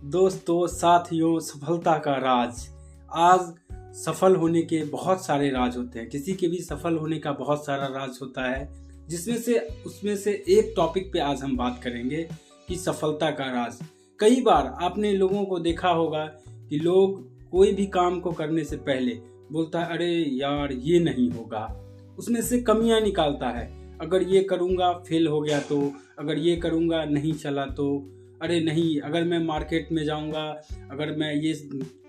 दोस्तों, साथियों, सफलता का राज। आज सफल होने के बहुत सारे राज होते हैं। किसी के भी सफल होने का बहुत सारा राज होता है, उसमें से एक टॉपिक पे आज हम बात करेंगे कि सफलता का राज। कई बार आपने लोगों को देखा होगा कि लोग कोई भी काम को करने से पहले बोलता है, अरे यार ये नहीं होगा, उसमें से कमियां निकालता है। अगर ये करूँगा फेल हो गया तो, अगर ये करूँगा नहीं चला तो, अरे नहीं, अगर मैं मार्केट में जाऊँगा, अगर मैं ये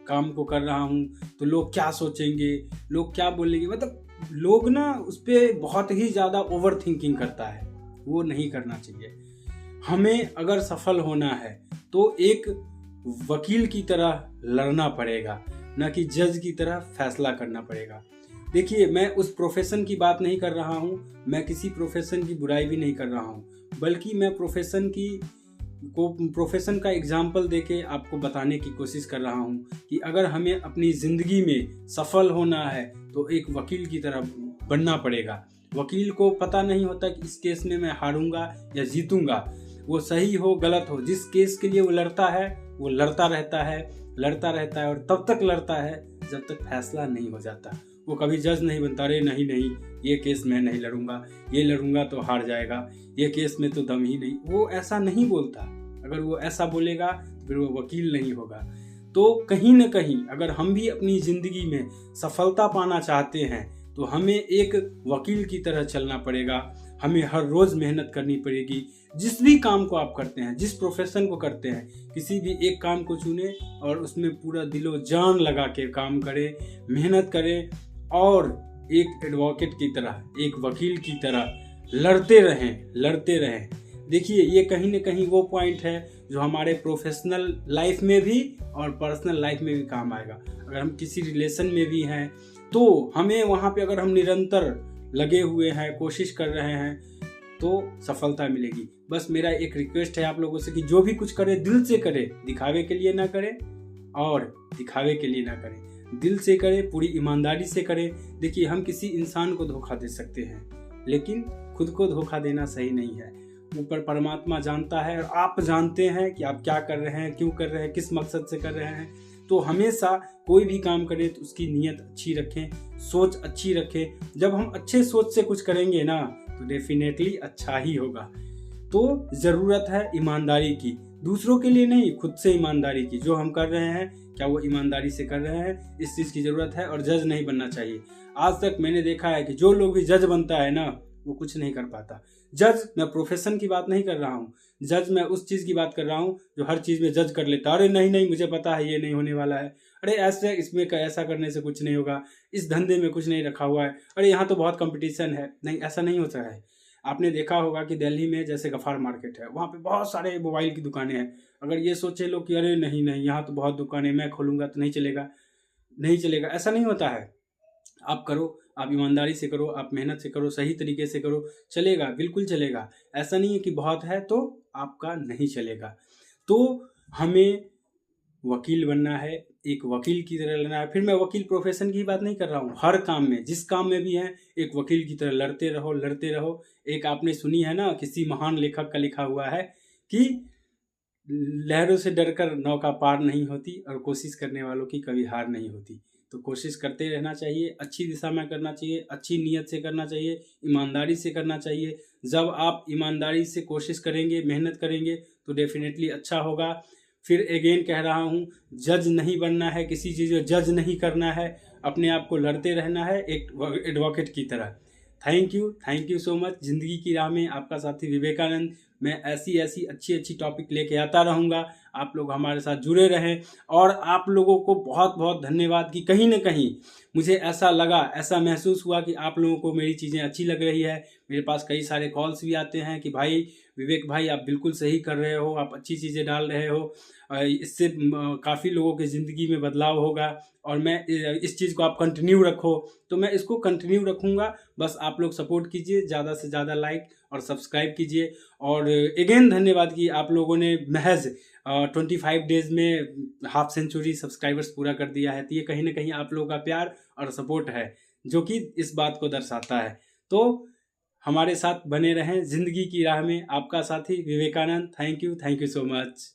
काम को कर रहा हूँ तो लोग क्या सोचेंगे, लोग क्या बोलेंगे। मतलब लोग ना उस पर बहुत ही ज़्यादा ओवर थिंकिंग करता है। वो नहीं करना चाहिए। हमें अगर सफल होना है तो एक वकील की तरह लड़ना पड़ेगा, ना कि जज की तरह फैसला करना पड़ेगा। देखिए, मैं उस प्रोफेशन की बात नहीं कर रहा हूँ, मैं किसी प्रोफेशन की बुराई भी नहीं कर रहा हूँ, बल्कि मैं प्रोफेशन का एग्जाम्पल देके आपको बताने की कोशिश कर रहा हूँ कि अगर हमें अपनी ज़िंदगी में सफल होना है तो एक वकील की तरह बनना पड़ेगा। वकील को पता नहीं होता कि इस केस में मैं हारूंगा या जीतूंगा, वो सही हो गलत हो, जिस केस के लिए वो लड़ता है वो लड़ता रहता है और तब तक लड़ता है जब तक फैसला नहीं हो जाता। वो कभी जज नहीं बनता, अरे नहीं नहीं, ये केस मैं नहीं लड़ूंगा, ये लड़ूंगा तो हार जाएगा, ये केस में तो दम ही नहीं। वो ऐसा नहीं बोलता। अगर वो ऐसा बोलेगा तो फिर वो वकील नहीं होगा। तो कहीं ना कहीं अगर हम भी अपनी ज़िंदगी में सफलता पाना चाहते हैं तो हमें एक वकील की तरह चलना पड़ेगा। हमें हर रोज़ मेहनत करनी पड़ेगी। जिस भी काम को आप करते हैं, जिस प्रोफेशन को करते हैं, किसी भी एक काम को चुने और उसमें पूरा दिलो जान लगा के काम करें, मेहनत करें और एक एडवोकेट की तरह, एक वकील की तरह लड़ते रहें। देखिए, ये कहीं ना कहीं वो पॉइंट है जो हमारे प्रोफेशनल लाइफ में भी और पर्सनल लाइफ में भी काम आएगा। अगर हम किसी रिलेशन में भी हैं तो हमें वहाँ पे अगर हम निरंतर लगे हुए हैं, कोशिश कर रहे हैं तो सफलता मिलेगी। बस मेरा एक रिक्वेस्ट है आप लोगों से कि जो भी कुछ करे दिल से करे, दिखावे के लिए ना करे और दिखावे के लिए ना करें। दिल से करे, पूरी ईमानदारी से करें। देखिए, हम किसी इंसान को धोखा दे सकते हैं, लेकिन खुद को धोखा देना सही नहीं है। ऊपर परमात्मा जानता है और आप जानते हैं कि आप क्या कर रहे हैं, क्यों कर रहे हैं, किस मकसद से कर रहे हैं। तो हमेशा कोई भी काम करें तो उसकी नीयत अच्छी रखें, सोच अच्छी रखें। जब हम अच्छे सोच से कुछ करेंगे ना तो डेफिनेटली अच्छा ही होगा। तो ज़रूरत है ईमानदारी की, दूसरों के लिए नहीं, खुद से ईमानदारी की। जो हम कर रहे हैं क्या वो ईमानदारी से कर रहे हैं, इस चीज़ की ज़रूरत है। और जज नहीं बनना चाहिए। आज तक मैंने देखा है कि जो लोग भी जज बनता है ना वो कुछ नहीं कर पाता। जज, मैं प्रोफेशन की बात नहीं कर रहा हूँ, जज मैं उस चीज़ की बात कर रहा हूँ जो हर चीज़ में जज कर लेता। अरे नहीं नहीं, मुझे पता है ये नहीं होने वाला है, अरे ऐसे इसमें ऐसा करने से कुछ नहीं होगा, इस धंधे में कुछ नहीं रखा हुआ है, अरे यहाँ तो बहुत कंपटीशन है। नहीं, ऐसा नहीं होता है। आपने देखा होगा कि दिल्ली में जैसे गफ़ार मार्केट है, वहाँ पे बहुत सारे मोबाइल की दुकानें हैं। अगर ये सोचे लोग कि अरे नहीं नहीं, यहाँ तो बहुत दुकानें, मैं खोलूँगा तो नहीं चलेगा, ऐसा नहीं होता है। आप करो, आप ईमानदारी से करो, आप मेहनत से करो, सही तरीके से करो, चलेगा, बिल्कुल चलेगा। ऐसा नहीं है कि बहुत है तो आपका नहीं चलेगा। तो हमें वकील बनना है, एक वकील की तरह लड़ना है। फिर मैं वकील प्रोफेशन की बात नहीं कर रहा हूँ, हर काम में, जिस काम में भी हैं, एक वकील की तरह लड़ते रहो। एक आपने सुनी है ना, किसी महान लेखक का लिखा हुआ है कि लहरों से डरकर नौका पार नहीं होती और कोशिश करने वालों की कभी हार नहीं होती। तो कोशिश करते रहना चाहिए, अच्छी दिशा में करना चाहिए, अच्छी नीयत से करना चाहिए, ईमानदारी से करना चाहिए। जब आप ईमानदारी से कोशिश करेंगे, मेहनत करेंगे तो डेफिनेटली अच्छा होगा। फिर अगेन कह रहा हूँ, जज नहीं बनना है, किसी चीज़ को जज नहीं करना है, अपने आप को लड़ते रहना है एक एडवोकेट की तरह। Thank you so much. ज़िंदगी की राह में आपका साथी विवेकानंद। मैं ऐसी अच्छी टॉपिक लेके आता रहूँगा। आप लोग हमारे साथ जुड़े रहें। और आप लोगों को बहुत बहुत धन्यवाद कि कहीं ना कहीं मुझे ऐसा लगा, ऐसा महसूस हुआ कि आप लोगों को मेरी चीज़ें अच्छी लग रही है। मेरे पास कई सारे कॉल्स भी आते हैं कि भाई विवेक भाई, आप बिल्कुल सही कर रहे हो, आप अच्छी चीज़ें डाल रहे हो, इससे काफ़ी लोगों की ज़िंदगी में बदलाव होगा। और मैं इस चीज़ को आप कंटिन्यू रखो, तो मैं इसको कंटिन्यू रखूँगा। बस आप लोग सपोर्ट कीजिए, ज़्यादा से ज़्यादा लाइक और सब्सक्राइब कीजिए। और अगेन धन्यवाद कि आप लोगों ने महज 25 डेज़ में हाफ सेंचुरी सब्सक्राइबर्स पूरा कर दिया है। तो ये कहीं ना कहीं आप लोगों का प्यार और सपोर्ट है जो कि इस बात को दर्शाता है। तो हमारे साथ बने रहें ज़िंदगी की राह में। आपका साथी Vivekananda. Thank you so much.